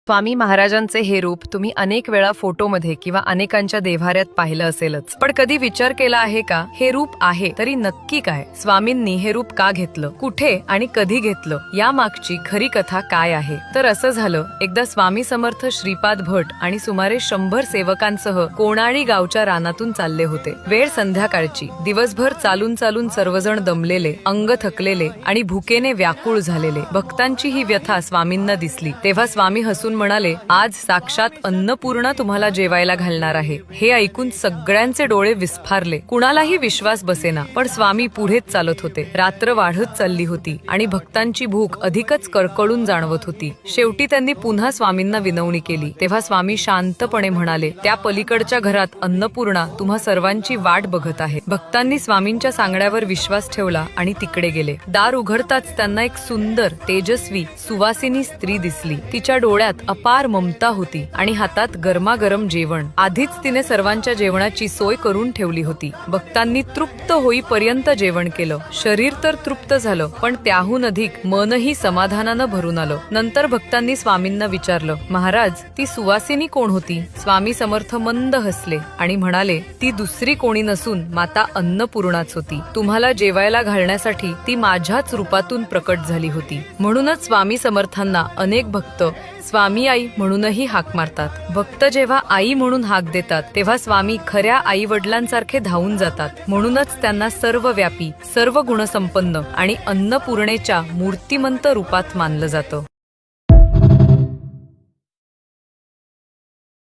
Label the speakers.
Speaker 1: स्वामी महाराजांचे हे रूप तुम्ही अनेक वेळा फोटोमध्ये किंवा अनेकांच्या देव्हाऱ्यात पाहिलं असेलच, पण कधी विचार केला आहे का हे रूप आहे तरी नक्की काय? स्वामींनी हे रूप का घेतलं, कुठे आणि कधी घेतलं, या मागची खरी कथा काय आहे? तर असं झालं, एकदा स्वामी समर्थ श्रीपाद भट आणि सुमारे 100 सेवकांसह कोणाळी गावच्या रानातून चालले होते. वेळ संध्याकाळची. दिवसभर चालून चालून सर्वजण दमलेले, अंग थकलेले आणि भुकेने व्याकुळ झालेले. भक्तांची ही व्यथा स्वामींना दिसली. तेव्हा स्वामी हसून म्हणाले, आज साक्षात अन्नपूर्णा तुम्हाला जेवायला घालणार आहे. हे ऐकून सगळ्यांचे डोळे विस्फारले. कुणालाही विश्वास बसेना, पण स्वामी पुढेच चालत होते. रात्र वाढत चालली होती आणि भक्तांची भूक अधिकच कळकळून जाणवत होती. शेवटी त्यांनी पुन्हा स्वामींना विनवणी केली. तेव्हा स्वामी शांतपणे म्हणाले, त्या पलीकडच्या घरात अन्नपूर्णा तुम्हा सर्वांची वाट बघत आहे. भक्तांनी स्वामींच्या सांगण्यावर विश्वास ठेवला आणि तिकडे गेले. दार उघडताच त्यांना एक सुंदर, तेजस्वी, सुवासिनी स्त्री दिसली. तिच्या डोळ्यात अपार ममता होती आणि हातात गरमागरम जेवण. आधीच तिने सर्वांच्या जेवणाची सोय करून ठेवली होती. भक्तांनी तृप्त होईपर्यंत जेवण केलं. शरीर तर तृप्त झालं, पण त्याहून अधिक मनही समाधानानं भरून आलं. नंतर भक्तांनी स्वामींना विचारलं, महाराज, ती सुवासिनी कोण होती? स्वामी समर्थ मंद हसले आणि म्हणाले, ती दुसरी कोणी नसून माता अन्नपूर्णाच होती. तुम्हाला जेवायला घालण्यासाठी ती माझ्याच रूपातून प्रकट झाली होती. म्हणूनच स्वामी समर्थांना अनेक भक्त स्वामी आई म्हणूनही हाक मारतात. भक्त जेव्हा आई म्हणून हाक देतात तेव्हा स्वामी खऱ्या आई वडिलांसारखे धावून जातात. म्हणूनच त्यांना सर्वव्यापी, सर्व गुणसंपन्न आणि अन्नपूर्णेच्या मूर्तिमंत रूपात मानलं जातं.